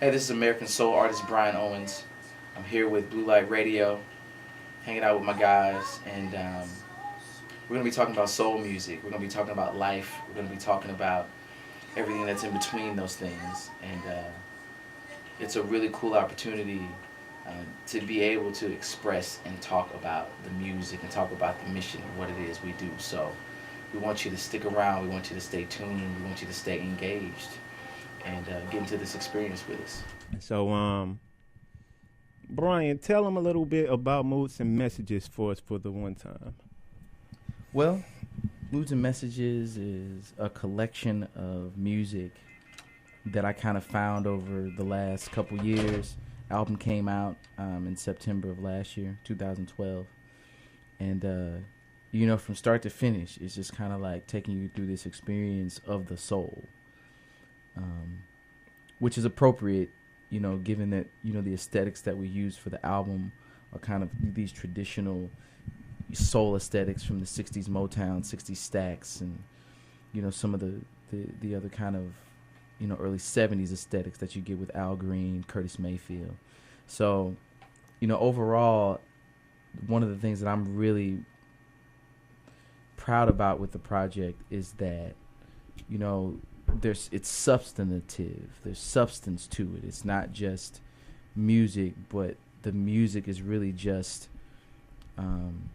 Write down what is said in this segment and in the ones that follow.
Hey, this is American soul artist Brian Owens. I'm here with Blue Light Radio, hanging out with my guys, and we're going to be talking about soul music. We're going to be talking about life. We're going to be talking about everything that's in between those things. And it's a really cool opportunity to be able to express and talk about the music and talk about the mission of what it is we do. So we want you to stick around. We want you to stay tuned. We want you to stay engaged and get into this experience with us. So, Brian, tell them a little bit about Moods and Messages for us for the one time. Well, Moods and Messages is a collection of music that I kind of found over the last couple years. Album came out in September of last year, 2012. And, from start to finish, it's just kind of like taking you through this experience of the soul. Which is appropriate, given that, the aesthetics that we use for the album are kind of these traditional soul aesthetics from the 60s Motown, 60s Stax, and, some of the other kind of, early 70s aesthetics that you get with Al Green, Curtis Mayfield. So, overall, one of the things that I'm really proud about with the project is that, it's substantive. There's substance to it. It's not just music, but the music is really just, kind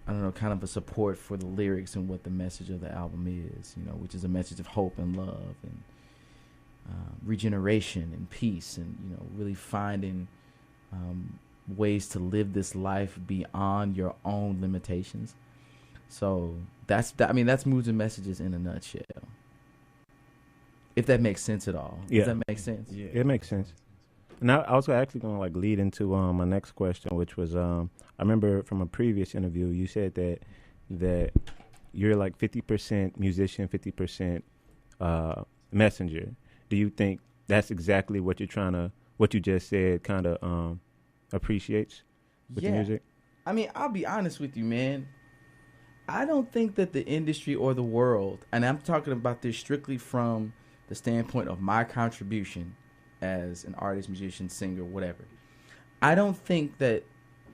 of a support for the lyrics and what the message of the album is, which is a message of hope and love and regeneration and peace and, really finding ways to live this life beyond your own limitations. So that's Moods and Messages in a nutshell. If that makes sense at all. Yeah. Does that make sense? Yeah, it makes sense. And I was actually going to lead into my next question, which was I remember from a previous interview you said that you're like 50% musician, 50% messenger. Do you think that's exactly what what you just said kind of appreciates with the music? I mean, I'll be honest with you, man. I don't think that the industry or the world, and I'm talking about this strictly from the standpoint of my contribution as an artist, musician, singer, whatever. I don't think that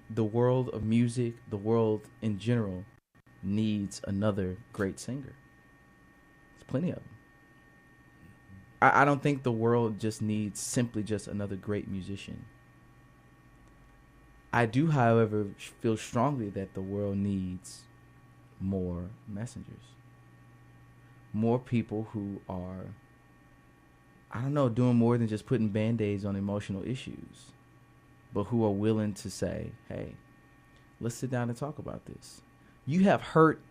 the world of music, the world in general, needs another great singer. There's plenty of them. I don't think the world just needs simply just another great musician. I do, however, feel strongly that the world needs more messengers. More people who are, doing more than just putting Band-Aids on emotional issues, but who are willing to say, hey, let's sit down and talk about this. You have hurt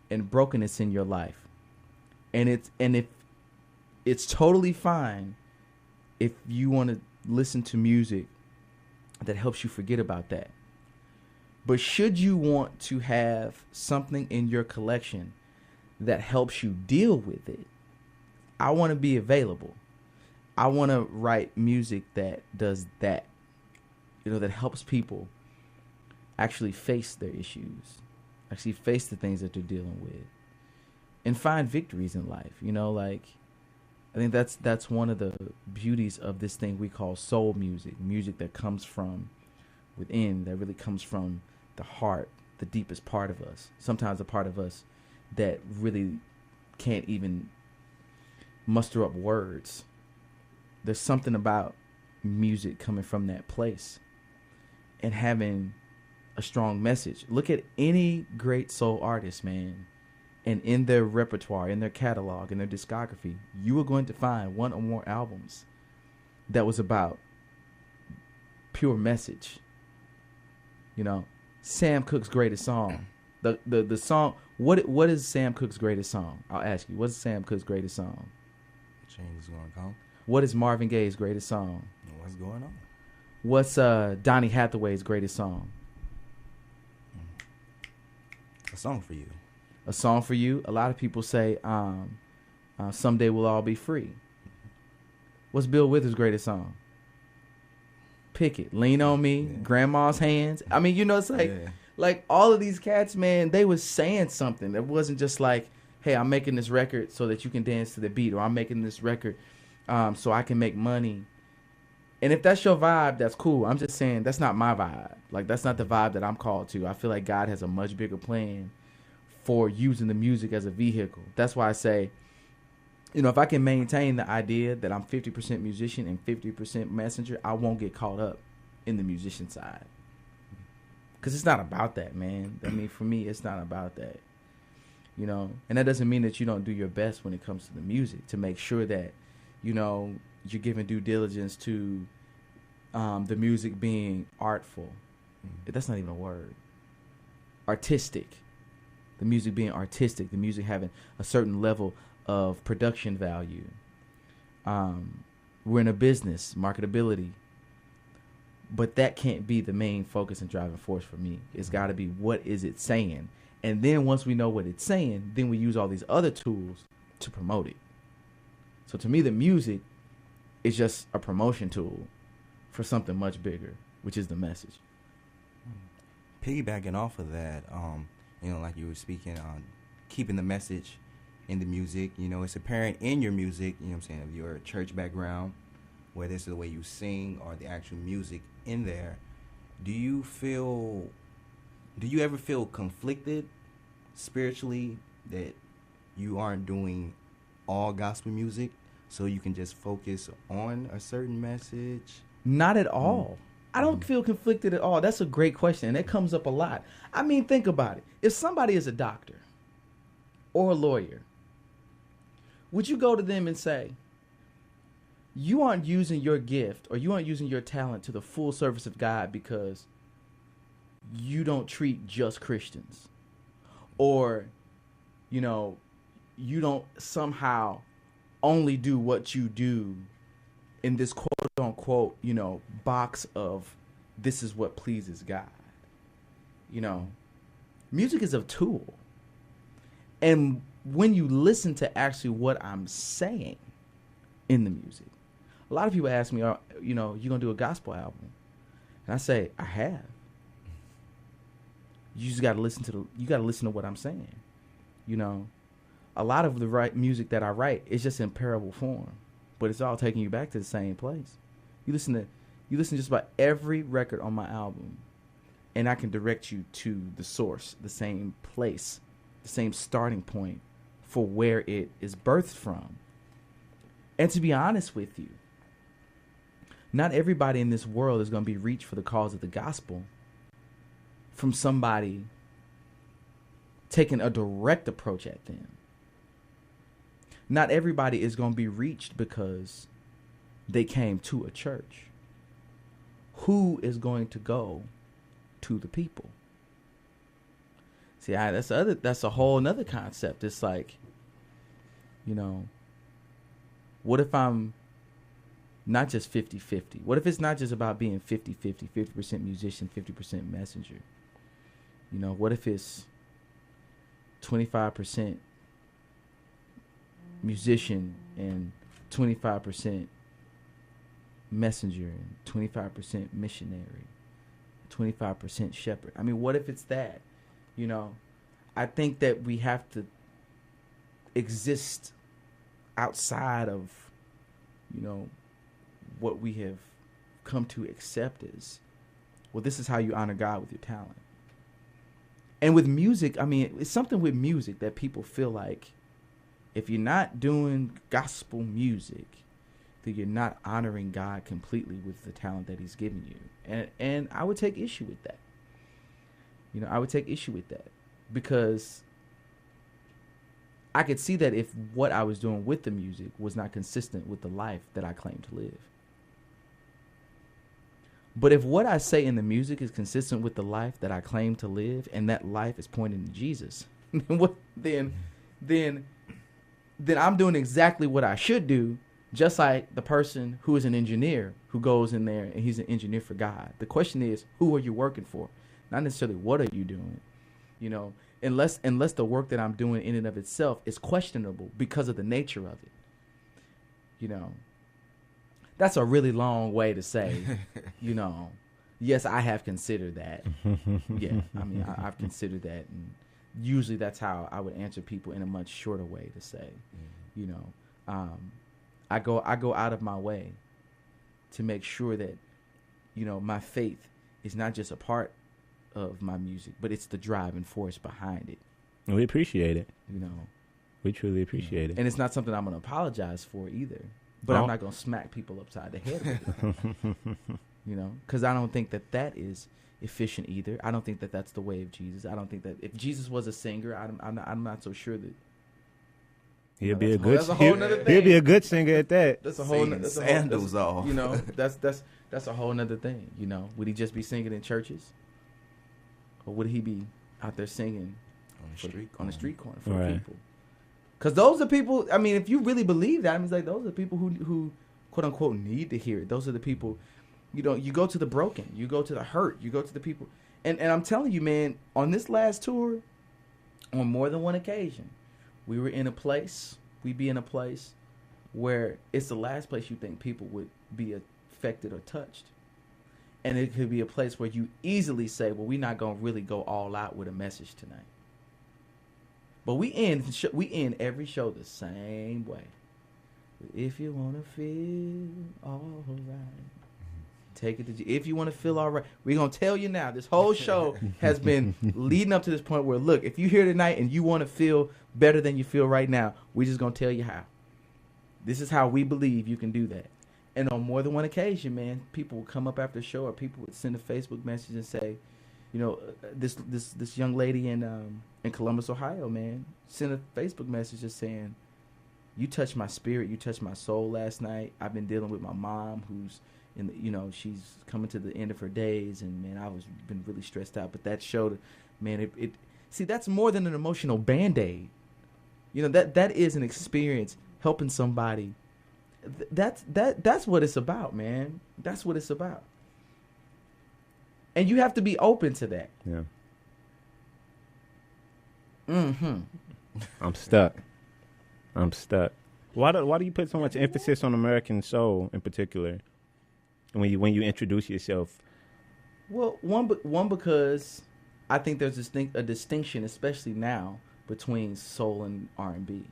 and brokenness in your life. And if it's totally fine if you want to listen to music that helps you forget about that. But should you want to have something in your collection that helps you deal with it, I want to be available. I want to write music that does that, that helps people actually face their issues, actually face the things that they're dealing with, and find victories in life. I think that's one of the beauties of this thing we call soul music, music that comes from within, that really comes from the heart, the deepest part of us, sometimes a part of us that really can't even muster up words. There's something about music coming from that place and having a strong message. Look at any great soul artist, man, and in their repertoire, in their catalog, in their discography, you are going to find one or more albums that was about pure message. Sam Cooke's greatest song. The song, what is Sam Cooke's greatest song? I'll ask you, what is Sam Cooke's greatest song? Change is gonna come. What is Marvin Gaye's greatest song? What's going on? What's Donny Hathaway's greatest song? A song for you. A song for you. A lot of people say, "Someday We'll All Be Free." What's Bill Withers' greatest song? Pick it. Lean on Me. Yeah. Grandma's Hands. I mean, it's like all of these cats, man. They was saying something. It wasn't just like, "Hey, I'm making this record so that you can dance to the beat," or "I'm making this record so I can make money." And if that's your vibe, that's cool. I'm just saying that's not my vibe. Like, that's not the vibe that I'm called to. I feel like God has a much bigger plan for using the music as a vehicle. That's why I say, you know, if I can maintain the idea that I'm 50% musician and 50% messenger, I won't get caught up in the musician side. Because it's not about that, man. I mean, for me, it's not about that. You know, and that doesn't mean that you don't do your best when it comes to the music to make sure that, you know, you're giving due diligence to the music being artful. That's not even a word. Artistic. The music being artistic. The music having a certain level of production value. We're in a business, marketability. But that can't be the main focus and driving force for me. It's got to be, what is it saying? And then once we know what it's saying, then we use all these other tools to promote it. So to me, the music is just a promotion tool for something much bigger, which is the message. Piggybacking off of that, you know, like you were speaking on keeping the message in the music, you know, it's apparent in your music, you know what I'm saying, if you're a church background, whether it's the way you sing or the actual music in there, do you ever feel conflicted spiritually that you aren't doing all gospel music so you can just focus on a certain message? Not at all. I don't feel conflicted at all. That's a great question, and it comes up a lot. I mean, think about it. If somebody is a doctor or a lawyer, would you go to them and say, you aren't using your gift or you aren't using your talent to the full service of God because you don't treat just Christians, or, you know, you don't somehow only do what you do in this quote unquote, you know, box of this is what pleases God. You know, music is a tool. And when you listen to actually what I'm saying in the music, a lot of people ask me, you know, you going to do a gospel album? And I say, I have. You just got to listen to what I'm saying. You know, a lot of the right music that I write is just in parable form, but it's all taking you back to the same place. You listen to just about every record on my album, and I can direct you to the source, the same place, the same starting point for where it is birthed from. And to be honest with you, not everybody in this world is going to be reached for the cause of the gospel from somebody taking a direct approach at them. Not everybody is going to be reached because they came to a church. Who is going to go to the people? See, that's a whole nother concept. It's like, you know, what if I'm not just 50-50? What if it's not just about being 50-50, 50% musician, 50% messenger? You know, what if it's 25% musician and 25% messenger and 25% missionary, 25% shepherd? I mean, what if it's that? You know, I think that we have to exist outside of, you know, what we have come to accept as, well, this is how you honor God with your talent. And with music, I mean, it's something with music that people feel like if you're not doing gospel music, then you're not honoring God completely with the talent that he's given you. And I would take issue with that. You know, I would take issue with that because I could see that if what I was doing with the music was not consistent with the life that I claim to live. But if what I say in the music is consistent with the life that I claim to live, and that life is pointing to Jesus, then I'm doing exactly what I should do, just like the person who is an engineer who goes in there and he's an engineer for God. The question is, who are you working for? Not necessarily what are you doing, you know, unless the work that I'm doing in and of itself is questionable because of the nature of it. You know, that's a really long way to say, you know, yes, I have considered that. Yeah, I mean, I've considered that. And usually that's how I would answer people in a much shorter way to say, you know, I go out of my way to make sure that, you know, my faith is not just a part of my music, but it's the driving force behind it. We appreciate it. You know, we truly appreciate it. And it's not something I'm going to apologize for either. But No. I'm not going to smack people upside the head with it. You know, because I don't think that that is efficient either. I don't think that that's the way of Jesus. I don't think that if Jesus was a singer, I'm not so sure that He'll know, be a that's good. a whole nother He'll thing. be a good singer at that. that's a whole Singing that's a whole, sandals that's, off. you know, that's a whole nother thing. You know, would he just be singing in churches, or would he be out there singing on the street corner for Right. people? Because those are people. I mean, if you really believe that, I mean, it's like those are people who quote unquote need to hear it. Those are the people. You know, you go to the broken, you go to the hurt, you go to the people, and I'm telling you, man, on this last tour, on more than one occasion, we were in a place. We be in a place where it's the last place you think people would be affected or touched. And it could be a place where you easily say, well, we're not going to really go all out with a message tonight. But we end every show the same way. If you want to feel all right, take it to if you want to feel all right. We're going to tell you now, this whole show has been leading up to this point where, look, if you're here tonight and you want to feel better than you feel right now, we're just going to tell you how. This is how we believe you can do that. And on more than one occasion, man, people would come up after the show, or people would send a Facebook message and say, you know, this young lady in Columbus, Ohio, man, sent a Facebook message just saying, you touched my spirit, you touched my soul last night. I've been dealing with my mom, who's she's coming to the end of her days, and man, been really stressed out. But that showed, man, it see, that's more than an emotional Band-Aid. You know, that is an experience helping somebody. That's what it's about, man. That's what it's about. And you have to be open to that. Yeah. Mm-hmm. I'm stuck. Why do you put so much emphasis on American soul in particular? When you introduce yourself? Well, one because I think there's a distinction, especially now, between soul and R&B.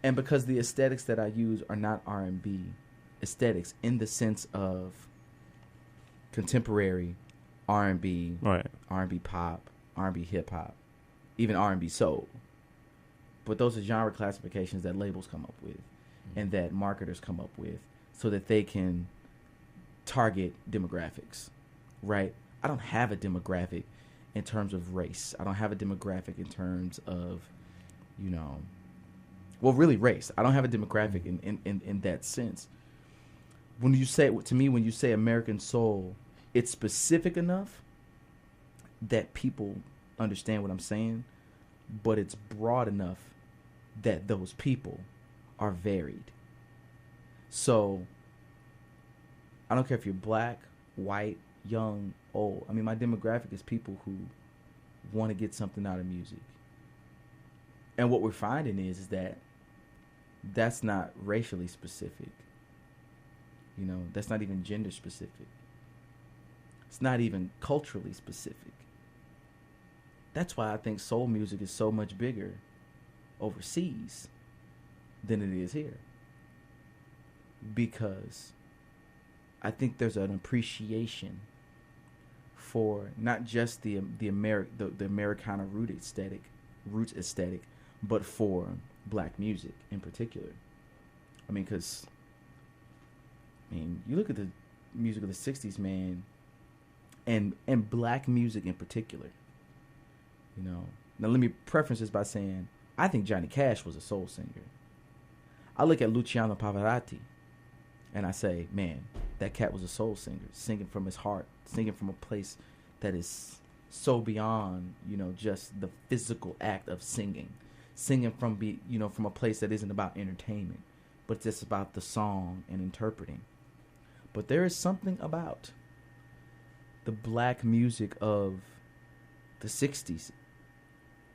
And because the aesthetics that I use are not R&B aesthetics in the sense of contemporary R&B, Right. R&B pop, R&B hip hop, even R&B soul. But those are genre classifications that labels come up with and that marketers come up with so that they can target demographics, right? I don't have a demographic in terms of race. I don't have a demographic in terms of, really race. I don't have a demographic in that sense. When you say American soul, it's specific enough that people understand what I'm saying, but it's broad enough that those people are varied. So I don't care if you're black, white, young, old. I mean, my demographic is people who want to get something out of music. And what we're finding is that that's not racially specific. That's not even gender specific. It's not even culturally specific. That's why I think soul music is so much bigger overseas than it is here. Because I think there's an appreciation for not just the Americana roots aesthetic, but for black music in particular. I mean, you look at the music of the 60s, man, and black music in particular. Now let me preface this by saying I think Johnny Cash was a soul singer. I look at Luciano Pavarotti and I say, man, that cat was a soul singer, singing from his heart, singing from a place that is so beyond, just the physical act of singing from from a place that isn't about entertainment, but it's just about the song and interpreting. But there is something about the black music of the 60s,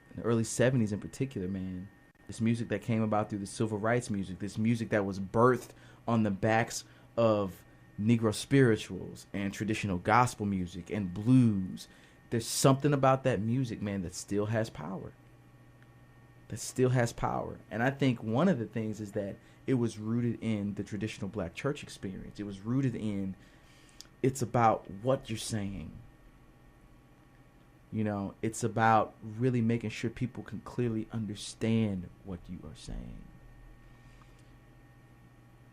and the early 70s in particular, man. This music that came about through the civil rights music, this music that was birthed on the backs of Negro spirituals and traditional gospel music and blues. There's something about that music, man, that still has power. that still has power. And I think one of the things is that it was rooted in the traditional black church experience. It was rooted in, it's about what you're saying. You know, it's about really making sure people can clearly understand what you are saying.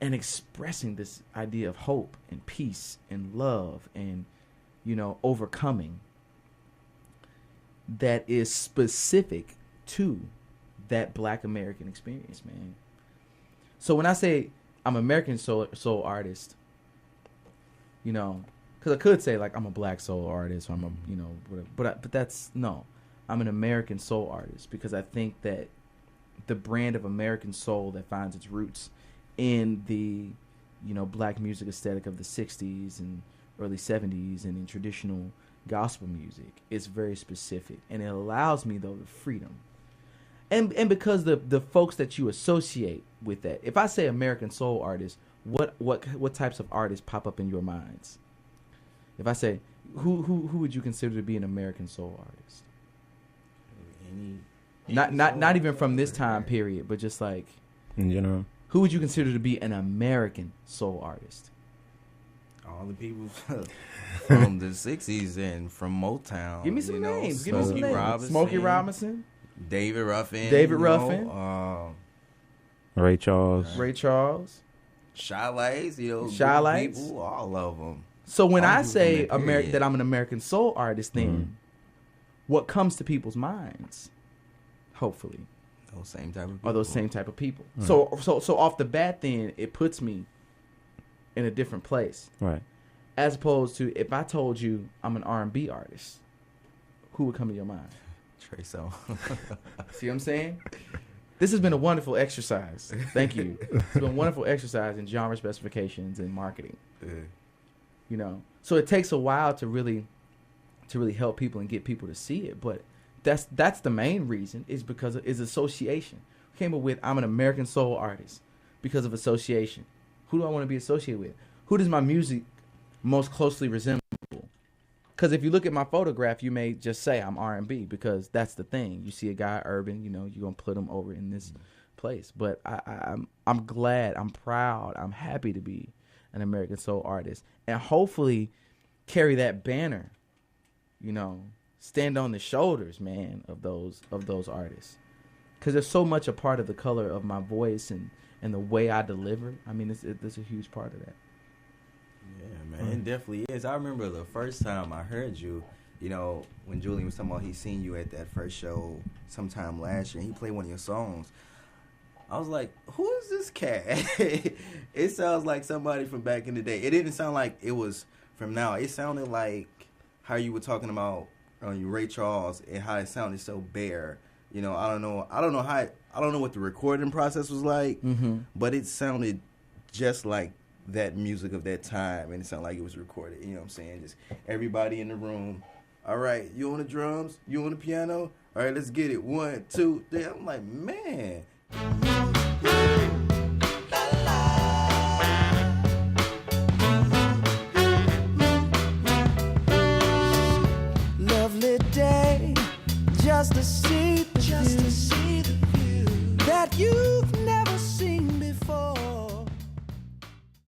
And expressing this idea of hope and peace and love and, you know, overcoming that is specific to that black American experience, man. So when I say I'm an American soul artist, you know, because I could say like I'm a black soul artist or I'm a, you know, whatever, but that's, no, I'm an American soul artist because I think that the brand of American soul that finds its roots in the, you know, black music aesthetic of the 60s and early 70s and in traditional gospel music is very specific, and it allows me though the freedom. And because the folks that you associate with that, if I say American soul artist, what types of artists pop up in your minds? If I say who would you consider to be an American soul artist? Not even from this time period, but just like in general. Who would you consider to be an American soul artist? All the people from the 60s and from Motown. Give me some names. Give me some names. Robinson, Smokey Robinson. David Ruffin. Ray Charles. Shy Lights, you know. Shy Lights. People, all of them. So when I say that I'm an American soul artist, then what comes to people's minds? Hopefully. Those same type of people. Are those same type of people. So off the bat then, it puts me in a different place. Right. As opposed to if I told you I'm an R&B artist, who would come to your mind? Trey Songz. See what I'm saying? This has been a wonderful exercise. Thank you. It's been a wonderful exercise in genre specifications and marketing. You know, so it takes a while to really help people and get people to see it, but that's the main reason is because is association. We came up with I'm an American soul artist because of association. Who do I want to be associated with? Who does my music most closely resemble? Because if you look at my photograph, you may just say I'm R&B because that's the thing. You see a guy urban, you know, you're gonna put him over in this place. But I'm glad, I'm proud, I'm happy to be an American soul artist, and hopefully carry that banner, you know, stand on the shoulders, man, of those artists, because there's so much a part of the color of my voice and the way I deliver. I mean, it's a huge part of that. Yeah, man, it definitely is. I remember the first time I heard you, you know, when Julian was talking about he seen you at that first show sometime last year, and he played one of your songs. I was like, who is this cat? It sounds like somebody from back in the day. It didn't sound like it was from now. It sounded like how you were talking about Ray Charles and how it sounded so bare. You know, I don't know what the recording process was like, but it sounded just like that music of that time, and it sounded like it was recorded. You know what I'm saying? Just everybody in the room. All right, you on the drums? You on the piano? All right, let's get it. 1, 2, 3. I'm like, man.